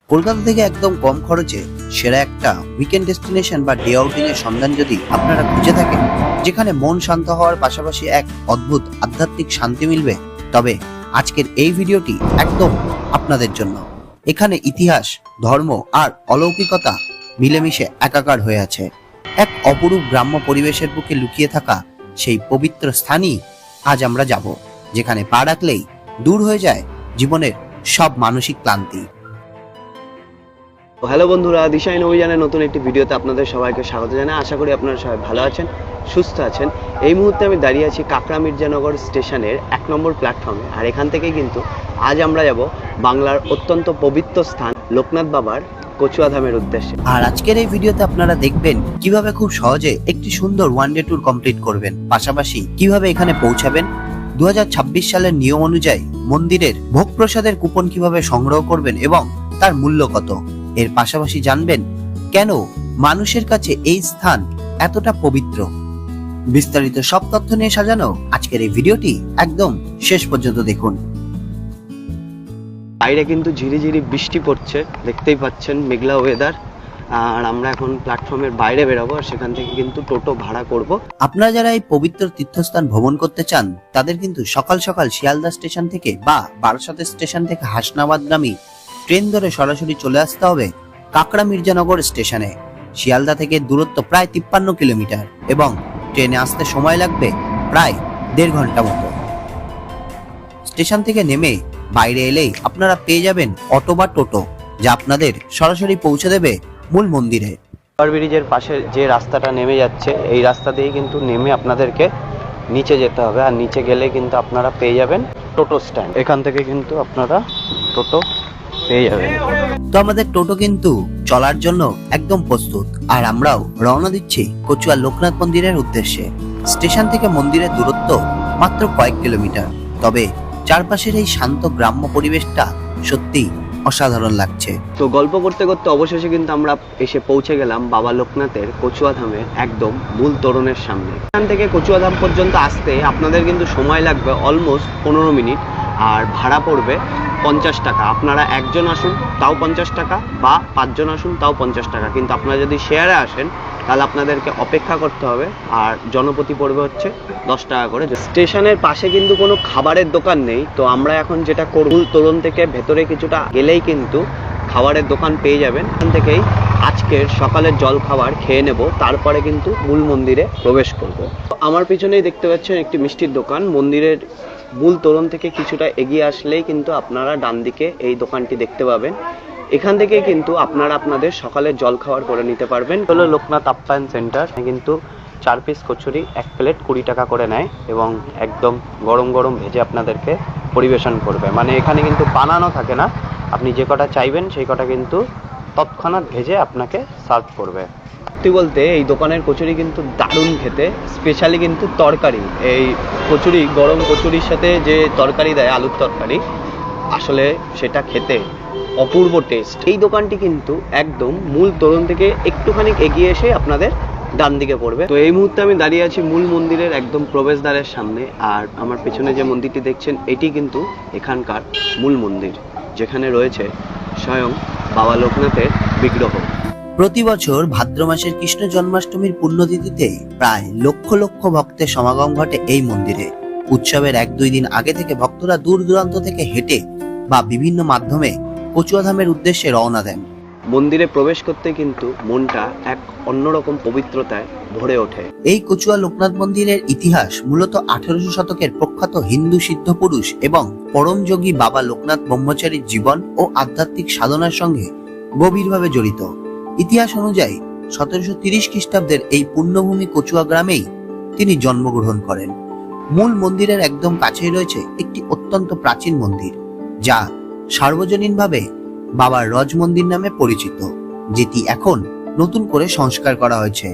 কলকাতা থেকে একদম কম খরচে সেরা একটা উইকেন্ড ডেস্টিনেশন বা ডে আউটিং এর সন্ধান যদি আপনারা খুঁজে থাকেন, যেখানে মন শান্ত হওয়ার পাশাপাশি এক অদ্ভুত আধ্যাত্মিক শান্তি মিলবে, তবে আজকের এই ভিডিওটি একদম আপনাদের জন্য। এখানে ইতিহাস, ধর্ম আর অলৌকিকতা মিলেমিশে একাকার হয়ে আছে। এক অপরূপ গ্রাম্য পরিবেশের বুকে লুকিয়ে থাকা সেই পবিত্র স্থানই আজ আমরা যাব, যেখানে পা রাখলেই দূর হয়ে যায় জীবনের সব মানসিক ক্লান্তি। হ্যালো বন্ধুরা, দিশাইন অভিযানের নতুন একটি ভিডিওতে আপনাদের সবাইকে স্বাগত জানাই। আশা করি আপনারা সবাই ভালো আছেন, সুস্থ আছেন। এই মুহূর্তে আমি দাঁড়িয়ে আছি কাকড়া মির্জানগর স্টেশনের 1 নম্বর প্ল্যাটফর্মে। আর এখান থেকেই কিন্তু আজ আমরা যাব বাংলার অত্যন্ত পবিত্র স্থান লোকনাথ বাবার কচুয়া ধামের উদ্দেশ্যে। আর আজকের এই ভিডিওতে আপনারা দেখবেন কিভাবে খুব সহজে একটি সুন্দর ওয়ান ডে ট্যুর কমপ্লিট করবেন, পাশাপাশি কিভাবে এখানে পৌঁছাবেন, 2026 সালের নিয়ম অনুযায়ী মন্দিরের ভোগ প্রসাদের কুপন কিভাবে সংগ্রহ করবেন এবং তার মূল্য কত। এর পাশাপাশি জানবেন কেন মানুষের কাছে এই স্থান এতটা পবিত্র। বিস্তারিত সব তথ্য নিয়ে সাজানো আজকের এই ভিডিওটি একদম শেষ পর্যন্ত দেখুন। বাইরে কিন্তু ঝিরিঝিরি বৃষ্টি পড়ছে, দেখতেই পাচ্ছেন, মেঘলা ওয়েদার। আর আমরা এখন প্ল্যাটফর্মের বাইরে বেরোবো, আর সেখান থেকে কিন্তু টোটো ভাড়া করব। আপনারা যারা এই পবিত্র তীর্থস্থান ভ্রমণ করতে চান, তাদের কিন্তু সকাল সকাল শিয়ালদা স্টেশন থেকে বা বারাসাত স্টেশন থেকে হাসনাবাদগামী ট্রেন ধরে সরাসরি চলে আসতে হবে কাকড়া মির্জানগর স্টেশনে। শিয়ালদা থেকে দূরত্ব প্রায় 53 কিলোমিটার এবং ট্রেনে আসতে সময় লাগবে প্রায় 1.5 ঘন্টা মতো। স্টেশন থেকে নেমে বাইরে এলেই আপনারা পেয়ে যাবেন অটো বা টোটো, যা আপনাদের সরাসরি পৌঁছে দেবে মূল মন্দিরে। ব্রিজের পাশে যে রাস্তাটা নেমে যাচ্ছে, এই রাস্তা দিয়ে কিন্তু নেমে আপনাদেরকে নিচে যেতে হবে। আর নিচে গেলে কিন্তু আপনারা পেয়ে যাবেন টোটো স্ট্যান্ড। এখান থেকে কিন্তু আপনারা টোটো পেয়ে যাবেন। তো আমাদের টোটো কিন্তু চলার জন্য একদম প্রস্তুত, আর আমরাও রওনা দিচ্ছি কচুয়া লোকনাথ মন্দিরের উদ্দেশ্যে। স্টেশন থেকে মন্দিরের দূরত্ব মাত্র কয়েক কিলোমিটার, তবে চারপাশের এই শান্ত গ্রাম্য পরিবেশটা সত্যি অসাধারণ লাগছে। তো গল্প করতে করতে অবশেষে কিন্তু আমরা এসে পৌঁছে গেলাম বাবা লোকনাথের কচুয়া ধামের একদম মূল তোরণের সামনে। এখান থেকে কচুয়া ধাম পর্যন্ত আসতে আপনাদের কিন্তু সময় লাগবে অলমোস্ট 15 মিনিট, আর ভাড়া পড়বে 50 টাকা। আপনারা একজন আসুন তাও 50 টাকা, বা 5 জন আসুন তাও 50 টাকা। কিন্তু আপনারা যদি শেয়ারে আসেন তাহলে আপনাদেরকে অপেক্ষা করতে হবে, আর জনপ্রতি পড়বে হচ্ছে 10 টাকা করে। স্টেশনের পাশে কিন্তু কোনো খাবারের দোকান নেই, তো আমরা এখন যেটা করব, তোরণ থেকে ভেতরে কিছুটা গেলেই কিন্তু খাবারের দোকান পেয়ে যাবেন। এখান থেকেই আজকের সকালের জল খাবার খেয়ে নেব, তারপরে কিন্তু মূল মন্দিরে প্রবেশ করব। আমার পিছনেই দেখতে পাচ্ছেন একটি মিষ্টির দোকান। মন্দিরের মূল তোরণ থেকে কিছুটা এগিয়ে আসলেই কিন্তু আপনারা ডান দিকে এই দোকানটি দেখতে পাবেন। এখান থেকে কিন্তু আপনারা আপনাদের সকালের জল খাবার করে নিতে পারবেন। হলো লোকনাথ আপ্যায়ন সেন্টার। কিন্তু 4 পিস কচুরি 1 প্লেট 20 টাকা করে নেয় এবং একদম গরম গরম ভেজে আপনাদেরকে পরিবেশন করবে। মানে এখানে কিন্তু বানানো থাকে না, আপনি যে কটা চাইবেন সেই কটা কিন্তু তৎক্ষণাৎ ভেজে আপনাকে সার্ভ করবে। সত্যি বলতে এই দোকানের কচুরি কিন্তু দারুণ খেতে, স্পেশালি কিন্তু তরকারি। এই কচুরি, গরম কচুরির সাথে যে তরকারি দেয়, আলুর তরকারি, আসলে সেটা খেতে অপূর্ব টেস্ট। এই দোকানটি কিন্তু একদম মূল তোরণ থেকে একটুখানি এগিয়ে এসে আপনাদের ডান দিকে পড়বে। তো এই মুহূর্তে আমি দাঁড়িয়ে আছি মূল মন্দিরের একদম প্রবেশদ্বারের সামনে, আর আমার পেছনে যে মন্দিরটি দেখছেন এটি কিন্তু এখানকার মূল মন্দির, যেখানে রয়েছে স্বয়ং বাবা লোকনাথের বিগ্রহ। প্রতি বছর ভাদ্র মাসের কৃষ্ণ জন্মাষ্টমীর পুণ্যতিথিতে প্রায় লক্ষ লক্ষ ভক্তের সমাগম ঘটে এই মন্দিরে। উৎসবের 1-2 দিন আগে থেকে ভক্তরা দূর দূরান্ত থেকে হেঁটে বা বিভিন্ন মাধ্যমে কচুয়া ধামের উদ্দেশ্যে রওনা দেন। মন্দিরে প্রবেশ করতে কিন্তু মনটা এক অন্যরকম পবিত্রতায় ভরে ওঠে। এই কচুয়া লোকনাথ মন্দিরের ইতিহাস মূলত 1800 শতকের প্রখ্যাত হিন্দু সিদ্ধ পুরুষ এবং পরম যোগী বাবা লোকনাথ ব্রহ্মচারীর জীবন ও আধ্যাত্মিক সাধনার সঙ্গে গভীরভাবে জড়িত। ইতিহাস অনুযায়ী 1730 খ্রিস্টাব্দের এই পুণ্যভূমি কচুয়া গ্রামেই তিনি জন্মগ্রহণ করেন। মূল মন্দিরের একদম কাছেই রয়েছে একটি অত্যন্ত প্রাচীন মন্দির, যা সার্বজনীনভাবে বাবার রজ মন্দির নামে পরিচিত, যেটি এখন নতুন করে সংস্কার করা হয়েছে।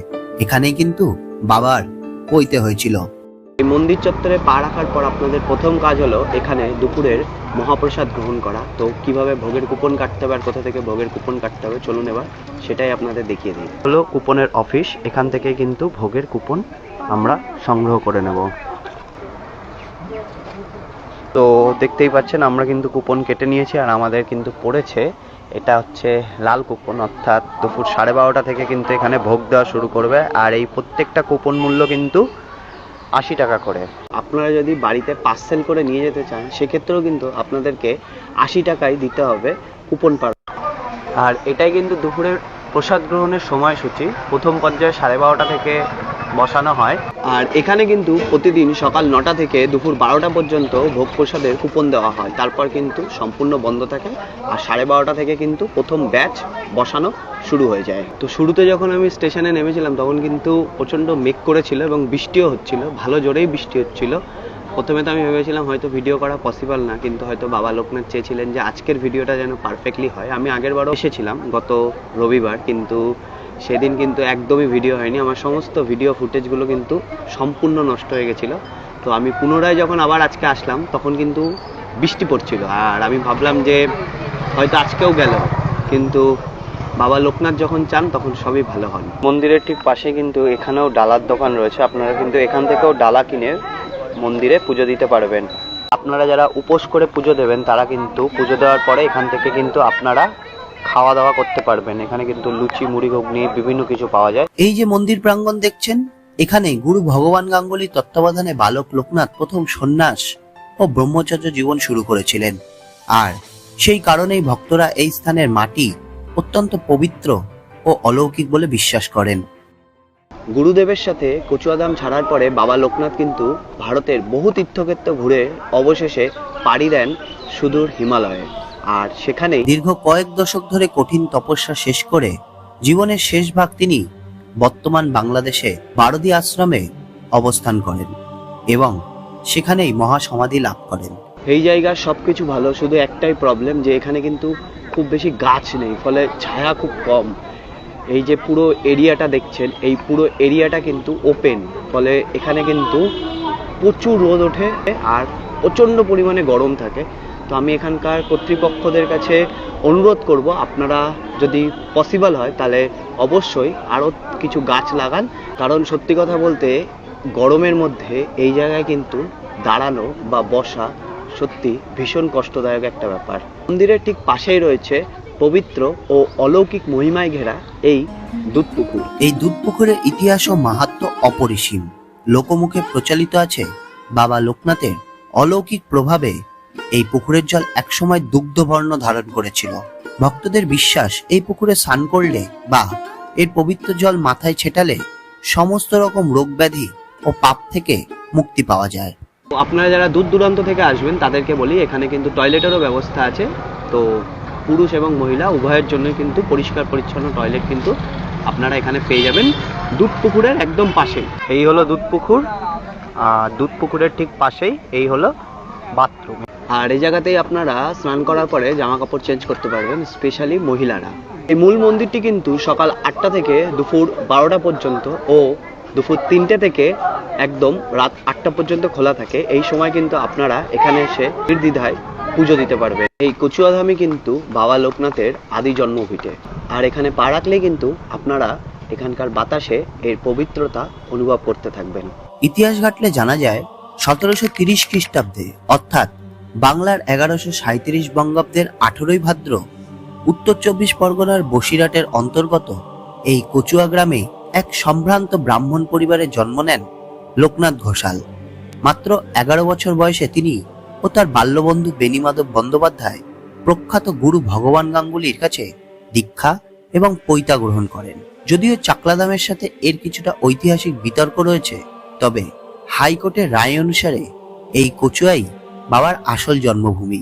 এখানেই কিন্তু বাবার পৈতে হয়েছিল। এই মন্দির চত্বরে পা রাখার পর আপনাদের প্রথম কাজ হলো এখানে দুপুরের মহাপ্রসাদ গ্রহণ করা। তো কিভাবে ভোগের কুপন কাটতে হবে আর কোথা থেকে ভোগের কুপন কাটতে হবে, চলুন এবার সেটাই আপনাদের দেখিয়ে দিই। হলো কুপনের অফিস, এখান থেকে কিন্তু ভোগের কুপন আমরা সংগ্রহ করে নেব। তো দেখতেই পাচ্ছেন আমরা কিন্তু কুপন কেটে নিয়েছি, আর আমাদের কিন্তু পড়েছে এটা হচ্ছে লাল কুপন, অর্থাৎ দুপুর 12:30 থেকে কিন্তু এখানে ভোগ দেওয়া শুরু করবে। আর এই প্রত্যেকটা কুপন মূল্য কিন্তু 80 টাকা করে। আপনারা যদি বাড়িতে পার্সেল করে নিয়ে যেতে চান সেক্ষেত্রেও কিন্তু আপনাদেরকে 80 টাকাই দিতে হবে কুপন পার। আর এটাই কিন্তু দুপুরের প্রসাদ গ্রহণের সময়সূচি। প্রথম পর্যায়ে 12:30 থেকে বসানো হয়। আর এখানে কিন্তু প্রতিদিন সকাল 9টা থেকে দুপুর 12টা পর্যন্ত ভোগ প্রসাদের কুপন দেওয়া হয়, তারপর কিন্তু সম্পূর্ণ বন্ধ থাকে। আর 12:30 থেকে কিন্তু প্রথম ব্যাচ বসানো শুরু হয়ে যায়। তো শুরুতে যখন আমি স্টেশনে নেমেছিলাম তখন কিন্তু প্রচণ্ড মেঘ করেছিল এবং বৃষ্টিও হচ্ছিল, ভালো জোরেই বৃষ্টি হচ্ছিল। প্রথমে তো আমি ভেবেছিলাম হয়তো ভিডিও করা পসিবল না, কিন্তু হয়তো বাবা লোকনাথ চেয়েছিলেন যে আজকের ভিডিওটা যেন পারফেক্টলি হয়। আমি আগের বারও এসেছিলাম গত রবিবার, কিন্তু সেদিন কিন্তু একদমই ভিডিও হয়নি। আমার সমস্ত ভিডিও ফুটেজগুলো কিন্তু সম্পূর্ণ নষ্ট হয়ে গেছিলো। তো আমি পুনরায় যখন আবার আজকে আসলাম তখন কিন্তু বৃষ্টি পড়ছিল। আর আমি ভাবলাম যে হয়তো আজকেও গেল, কিন্তু বাবা লোকনাথ যখন চান তখন সবই ভালো হন। মন্দিরের ঠিক পাশে কিন্তু এখানেও ডালার দোকান রয়েছে, আপনারা কিন্তু এখান থেকেও ডালা কিনে মন্দিরে পুজো দিতে পারবেন। আপনারা যারা উপোস করে পুজো দেবেন তারা কিন্তু পুজো দেওয়ার পরে এখান থেকে কিন্তু আপনারা খাওয়া দাওয়া করতে পারবেন। এখানে কিন্তু লুচি, মুড়ি, ঘুগনি বিভিন্ন কিছু পাওয়া যায়। এই যে মন্দির প্রাঙ্গণ দেখছেন, এখানে গুরু ভগবান গাঙ্গুলির তত্ত্বাবধানে বালক লোকনাথ প্রথম সন্ন্যাস ও ব্রহ্মচর্য জীবন শুরু করেছিলেন। আর সেই কারণেই ভক্তরা এই স্থানের মাটি অত্যন্ত পবিত্র ও অলৌকিক বলে বিশ্বাস করেন। গুরুদেবের সাথে কচুয়াধাম ছাড়ার পরে বাবা লোকনাথ কিন্তু ভারতের বহু তীর্থক্ষেত্র ঘুরে অবশেষে পাড়ি দেন সুদূর হিমালয়ে। আর সেখানে দীর্ঘ কয়েক দশক ধরে কঠিন তপস্যা শেষ করে জীবনের শেষ ভাগ তিনি বর্তমান বাংলাদেশে বারদি আশ্রমে অবস্থান করেন এবং সেখানেই মহাসমাধি লাভ করেন। এই জায়গার সবকিছু ভালো, শুধু একটাই প্রবলেম যে এখানে কিন্তু খুব বেশি গাছ নেই, ফলে ছায়া খুব কম। এই যে পুরো এরিয়াটা দেখছেন, এই পুরো এরিয়াটা কিন্তু ওপেন, ফলে এখানে কিন্তু প্রচুর রোদ ওঠে আর প্রচণ্ড পরিমাণে গরম থাকে। তো আমি এখানকার কর্তৃপক্ষদের কাছে অনুরোধ করব, আপনারা যদি পসিবল হয় তাহলে অবশ্যই আরও কিছু গাছ লাগান। কারণ সত্যি কথা বলতে গরমের মধ্যে এই জায়গায় কিন্তু দাঁড়ানো বা বসা সত্যি ভীষণ কষ্টদায়ক একটা ব্যাপার। মন্দিরের ঠিক পাশেই রয়েছে পবিত্র ও অলৌকিক মহিমায় ঘেরা এই দুধপুকুর। এই দুধপুকুরের ইতিহাস ও মাহাত্ম্য অপরিসীম। লোকমুখে প্রচলিত আছে বাবা লোকনাথের অলৌকিক প্রভাবে এই পুকুরের জল একসময় দুগ্ধবর্ণ ধারণ করেছিল। ভক্তদের বিশ্বাস এই পুকুরে স্নান করলে বা এর পবিত্র জল মাথায় ছেটালে সমস্ত রকম রোগ ব্যাধি ও পাপ থেকে মুক্তি পাওয়া যায়। তো আপনারা যারা দূর দূরান্ত থেকে আসবেন তাদেরকে বলি, এখানে কিন্তু টয়লেটেরও ব্যবস্থা আছে। তো পুরুষ এবং মহিলা উভয়ের জন্য কিন্তু পরিষ্কার পরিচ্ছন্ন টয়লেট কিন্তু আপনারা এখানে পেয়ে যাবেন দুধ পুকুরের একদম পাশেই। এই হলো দুধ পুকুর, আর দুধ পুকুরের ঠিক পাশেই এই হলো বাথরুম। আর এই জায়গাতেই আপনারা স্নান করার পরে জামা কাপড় চেঞ্জ করতে পারবেন, স্পেশালি মহিলারা। এই মূল মন্দিরটি কিন্তু সকাল 8টা থেকে দুপুর 12টা পর্যন্ত ও দুপুর 3টে থেকে একদম রাত 8টা পর্যন্ত খোলা থাকে। এই সময় কিন্তু আপনারা এখানে এসে নির্দ্বিধায় পুজো দিতে পারবেন। এই কচুয়াধামই কিন্তু বাবা লোকনাথের আদি জন্মভিটে। আর এখানে পা রাখলেই কিন্তু আপনারা এখানকার বাতাসে এর পবিত্রতা অনুভব করতে থাকবেন। ইতিহাস ঘাটলে জানা যায় 1730 খ্রিস্টাব্দে অর্থাৎ বাংলার 1137 বঙ্গাব্দের 18ই ভাদ্র উত্তর 24 পরগনার বসিরহাটের অন্তর্গত এই কচুয়া গ্রামে এক সম্ভ্রান্ত ব্রাহ্মণ পরিবারে জন্ম নেন লোকনাথ ঘোষাল। মাত্র 11 বছর বয়সে তিনি ও তার বাল্যবন্ধু বেণীমাধব বন্দ্যোপাধ্যায় প্রখ্যাত গুরু ভগবান গাঙ্গুলির কাছে দীক্ষা এবং পৈতা গ্রহণ করেন। যদিও চাকলাদামের সাথে এর কিছুটা ঐতিহাসিক বিতর্ক রয়েছে, তবে হাইকোর্টের রায় অনুসারে এই কচুয়াই বাবার আসল জন্মভূমি।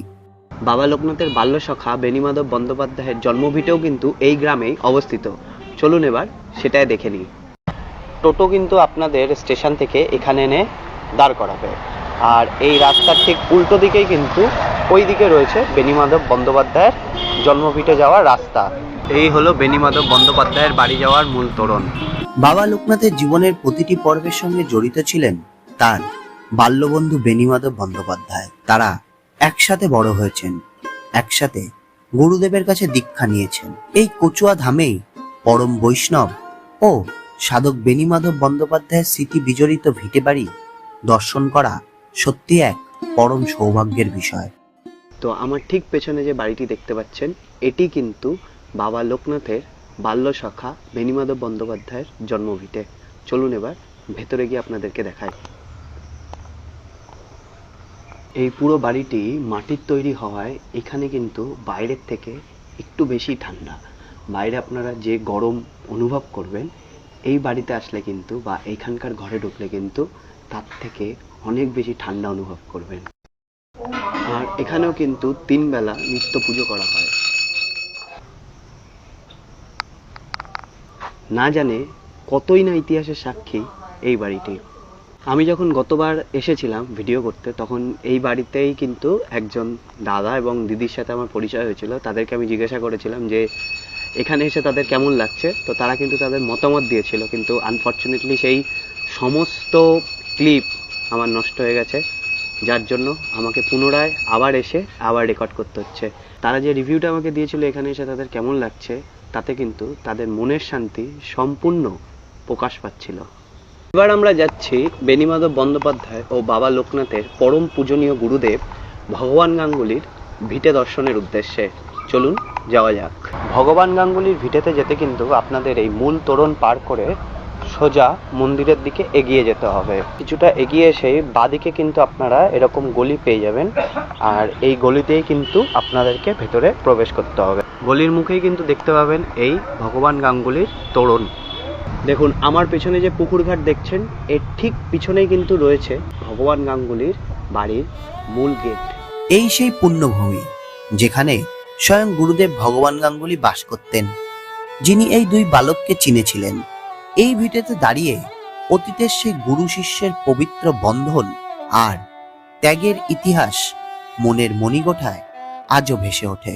বাবা লোকনাথের বাল্য সখা বেণীমাধব বন্দ্যোপাধ্যায়ের জন্মভিটেও কিন্তু এই গ্রামেই অবস্থিত। চলুন এবার সেটাই দেখে নিই। টোটো কিন্তু আপনাদের স্টেশন থেকে এখানে এনে দাঁড় করাবে। আর এই রাস্তার ঠিক উল্টো দিকেই কিন্তু ওই দিকে রয়েছে বেণীমাধব বন্দ্যোপাধ্যায়ের জন্মভিটে যাওয়ার রাস্তা। এই হলো বেণীমাধব বন্দ্যোপাধ্যায়ের বাড়ি যাওয়ার মূল তোরণ। বাবা লোকনাথের জীবনের প্রতিটি পর্বের সঙ্গে জড়িত ছিলেন তার বাল্যবন্ধু বেণীমাধব বন্দ্যোপাধ্যায়। তারা একসাথে বড় হয়েছেন, একসাথে গুরুদেবের কাছে দীক্ষা নিয়েছেন। এই কচুয়া ধামেই পরম বৈষ্ণব ও সাধক বেণীমাধব বন্দ্যোপাধ্যায়ের স্মৃতি বিজড়িত ভিটে বাড়ি দর্শন করা সত্যি এক পরম সৌভাগ্যের বিষয়। তো আমার ঠিক পেছনে যে বাড়িটি দেখতে পাচ্ছেন, এটি কিন্তু বাবা লোকনাথের বাল্য সখা বেণীমাধব বন্দ্যোপাধ্যায়ের জন্মভিটে। চলুন এবার ভেতরে গিয়ে আপনাদেরকে দেখাই। এই পুরো বাড়িটি মাটির তৈরি হওয়ায় এখানে কিন্তু বাইরের থেকে একটু বেশি ঠান্ডা। বাইরে আপনারা যে গরম অনুভব করবেন, এই বাড়িতে আসলে কিন্তু বা এইখানকার ঘরে ঢুকলে কিন্তু তার থেকে অনেক বেশি ঠান্ডা অনুভব করবেন। আর এখানেও কিন্তু 3 বেলা নিত্য পুজো করা হয়। না জানে কতই না ইতিহাসের সাক্ষী এই বাড়িটি। আমি যখন গতবার এসেছিলাম ভিডিও করতে, তখন এই বাড়িতেই কিন্তু একজন দাদা এবং দিদির সাথে আমার পরিচয় হয়েছিল। তাদেরকে আমি জিজ্ঞাসা করেছিলাম যে এখানে এসে তাদের কেমন লাগছে, তো তারা কিন্তু তাদের মতামত দিয়েছিল, কিন্তু আনফর্চুনেটলি সেই সমস্ত ক্লিপ আমার নষ্ট হয়ে গেছে, যার জন্য আমাকে পুনরায় আবার এসে আবার রেকর্ড করতে হচ্ছে। তারা যে রিভিউটা আমাকে দিয়েছিল এখানে এসে তাদের কেমন লাগছে, তাতে কিন্তু তাদের মনের শান্তি সম্পূর্ণ প্রকাশ পাচ্ছিল। এবার আমরা যাচ্ছি বেণীমাধব বন্দ্যোপাধ্যায় ও বাবা লোকনাথের পরম পূজনীয় গুরুদেব ভগবান গাঙ্গুলির ভিটে দর্শনের উদ্দেশ্যে। চলুন যাওয়া যাক। ভগবান গাঙ্গুলির ভিটেতে যেতে কিন্তু আপনাদের এই মূল তোরণ পার করে সোজা মন্দিরের দিকে এগিয়ে যেতে হবে। কিছুটা এগিয়ে এসে বাঁদিকে কিন্তু আপনারা এরকম গলি পেয়ে যাবেন, আর এই গলিতেই কিন্তু আপনাদেরকে ভেতরে প্রবেশ করতে হবে। গলির মুখেই কিন্তু দেখতে পাবেন এই ভগবান গাঙ্গুলির তোরণ। দেখুন আমার পেছনে যে পুকুর ঘাট দেখছেন, এর ঠিক পিছনেই কিন্তু রয়েছে ভগবান গাঙ্গুলির বাড়ির মূল গেট। এই সেই পুণ্যভূমি যেখানে স্বয়ং গুরুদেব ভগবান গাঙ্গুলি বাস করতেন, যিনি এই দুই বালককে চিনেছিলেন। এই ভিটেতে দাঁড়িয়ে অতীতের সেই গুরু শিষ্যের পবিত্র বন্ধন আর ত্যাগের ইতিহাস মনের মণিগোঠায় আজও ভেসে ওঠে।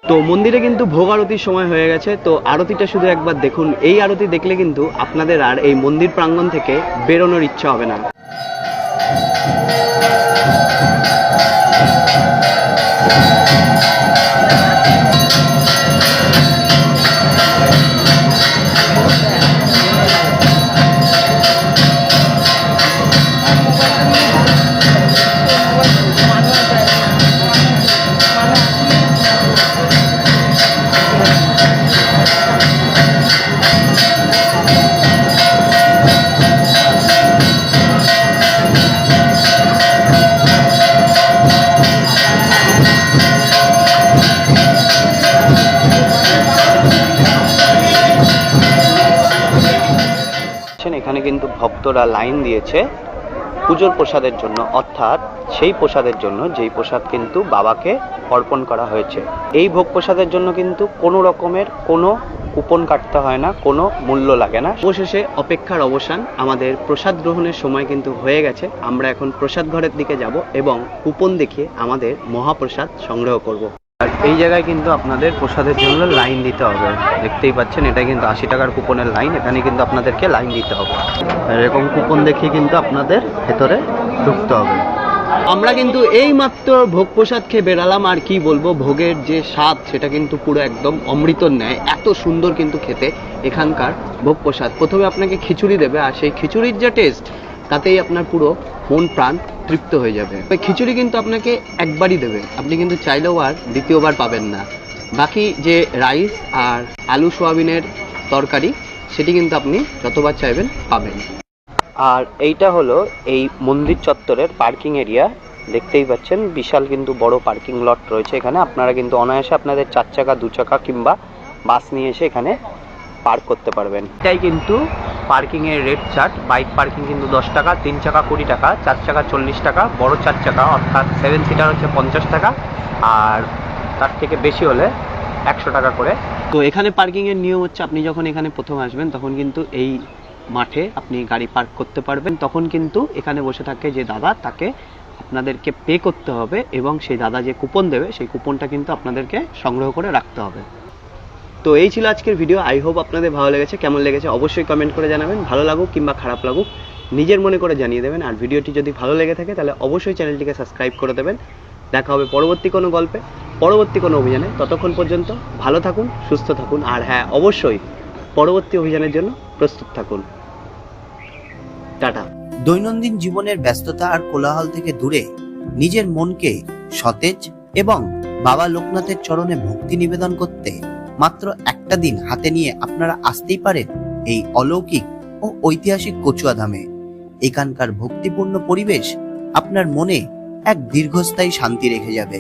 তো মন্দিরে কিন্তু ভোগ আরতির সময় হয়ে গেছে, তো আরতিটা শুধু একবার দেখুন। এই আরতি দেখলে কিন্তু আপনাদের আর এই মন্দির প্রাঙ্গণ থেকে বেরোনোর ইচ্ছা হবে না। এখানে কিন্তু ভক্তরা লাইন দিয়েছে পুজোর প্রসাদের জন্য, অর্থাৎ সেই প্রসাদের জন্য যেই প্রসাদ কিন্তু বাবাকে অর্পণ করা হয়েছে। এই ভোগ প্রসাদের জন্য কিন্তু কোনো রকমের কোনো কুপন কাটতে হয় না, কোনো মূল্য লাগে না। অবশেষে অপেক্ষার অবসান, আমাদের প্রসাদ গ্রহণের সময় কিন্তু হয়ে গেছে। আমরা এখন প্রসাদ ঘরের দিকে যাব এবং কুপন দেখিয়ে আমাদের মহাপ্রসাদ সংগ্রহ করব। আর এই জায়গায় কিন্তু আপনাদের প্রসাদের জন্য লাইন দিতে হবে। দেখতেই পাচ্ছেন এটা কিন্তু 80 টাকার কুপনের লাইন, এখানে কিন্তু আপনাদেরকে লাইন দিতে হবে। এরকম কুপন দেখিয়ে কিন্তু আপনাদের ভেতরে ঢুকতে হবে। আমরা কিন্তু এই মাত্র ভোগ প্রসাদ খেয়ে বেরালাম, আর কি বলবো, ভোগের যে স্বাদ সেটা কিন্তু পুরো একদম অমৃতর ন্যায়। এত সুন্দর কিন্তু খেতে এখানকার ভোগ প্রসাদ। প্রথমে আপনাকে খিচুড়ি দেবে, আর সেই খিচুড়ির যে টেস্ট, তাতেই আপনার পুরো মন প্রাণ তৃপ্ত হয়ে যাবে। খিচুড়ি কিন্তু আপনাকে একবারই দেবে, আপনি কিন্তু চাইলেও আর দ্বিতীয়বার পাবেন না। বাকি যে রাইস আর আলু সোয়াবিনের তরকারি, সেটি কিন্তু আপনি যতবার চাইবেন পাবেন। আর এইটা হলো এই মন্দির চত্বরের পার্কিং এরিয়া। দেখতেই পাচ্ছেন বিশাল কিন্তু বড় পার্কিং লট রয়েছে এখানে। আপনারা কিন্তু অনায়াসে আপনাদের 4 চাকা 2 চাকা কিংবা বাস নিয়ে এসে এখানে পার্ক করতে পারবেন। এটাই কিন্তু পার্কিং এর রেট চার্ট। বাইক পার্কিং কিন্তু 10 টাকা, 3 চাকা 20 টাকা, 4 চাকা 40 টাকা, বড় 4 চাকা অর্থাৎ 7 সিটার হচ্ছে 50 টাকা, আর তার থেকে বেশি হলে 100 টাকা করে। তো এখানে পার্কিং এর নিয়ম হচ্ছে, আপনি যখন এখানে প্রথম আসবেন তখন কিন্তু এই মাঠে আপনি গাড়ি পার্ক করতে পারবেন। তখন কিন্তু এখানে বসে থাকে যে দাদা, তাকে আপনাদেরকে পে করতে হবে এবং সেই দাদা যে কুপন দেবে সেই কুপনটা কিন্তু আপনাদেরকে সংগ্রহ করে রাখতে হবে। তো এই ছিল আজকের ভিডিও। আই হোপ আপনাদের ভালো লেগেছে। কেমন লেগেছে অবশ্যই কমেন্ট করে জানাবেন। ভালো লাগুক কিংবা খারাপ লাগুক নিজের মনে করে জানিয়ে দেবেন। আর ভিডিওটি যদি ভালো লেগে থাকে তাহলে অবশ্যই চ্যানেলটিকে সাবস্ক্রাইব করে দেবেন। দেখা হবে পরবর্তী কোনো গল্পে, পরবর্তী কোনো অভিযানে। ততক্ষণ পর্যন্ত ভালো থাকুন, সুস্থ থাকুন, আর হ্যাঁ অবশ্যই পরবর্তী অভিযানের জন্য প্রস্তুত থাকুন। টাটা। দৈনন্দিন জীবনের ব্যস্ততা আর কোলাহল থেকে দূরে নিজের মনকে সতেজ এবং বাবা লোকনাথের চরণে ভক্তি নিবেদন করতে মাত্র একটা দিন হাতে নিয়ে আপনারা আসতেই পারেন এই অলৌকিক ও ঐতিহাসিক কচুয়াধামে। এখানকার ভক্তিপূর্ণ পরিবেশ আপনার মনে এক দীর্ঘস্থায়ী শান্তি রেখে যাবে।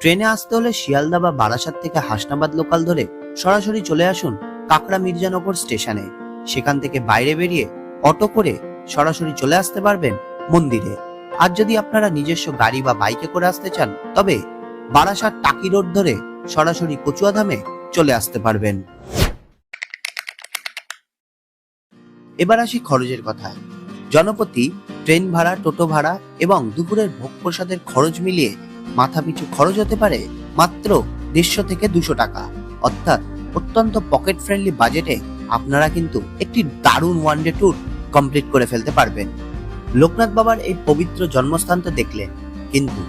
ট্রেনে আসতে হলে শিয়ালদা বা বারাসাত থেকে হাসনাবাদ লোকাল ধরে সরাসরি চলে আসুন কাকড়া মির্জানগর স্টেশনে। সেখান থেকে বাইরে বেরিয়ে অটো করে সরাসরি চলে আসতে পারবেন মন্দিরে। আর যদি আপনারা নিজস্ব গাড়ি বা বাইকে করে আসতে চান তবে বারাসাত টাকি রোড ধরে সরাসরি কচুয়াধামে চলে আসতে পারবেন। এবার আসি খরচের কথায়। জনপ্রতি ট্রেন ভাড়া, টোটো ভাড়া এবং দুপুরের ভোগ প্রসাদের খরচ মিলিয়ে মাথাপিছু খরচ হতে পারে মাত্র 150 থেকে 200 টাকা। অর্থাৎ অত্যন্ত পকেট ফ্রেন্ডলি বাজেটে আপনারা কিন্তু একটি দারুণ ওয়ানডে ট্যুর কমপ্লিট করে ফেলতে পারবেন। লোকনাথ বাবার এই পবিত্র জন্মস্থান তো দেখলেন, কিন্তু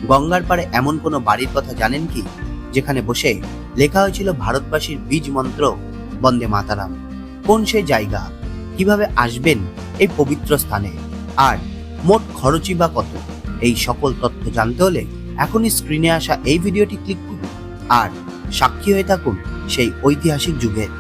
গঙ্গার পাড়ে এমন কোনো বাড়ির কথা জানেন কি যেখানে বসে লেখা হয়েছিল ভারতবাসীর বীজ মন্ত্র বন্দে মাতারাম? কোন সেই জায়গা, কিভাবে আসবেন এই পবিত্র স্থানে, আর মোট খরচই বা কত? এই সকল তথ্য জানতে হলে এখনই স্ক্রিনে আসা এই ভিডিওটি ক্লিক করুন আর সাক্ষী হয়ে থাকুন সেই ঐতিহাসিক যুগের।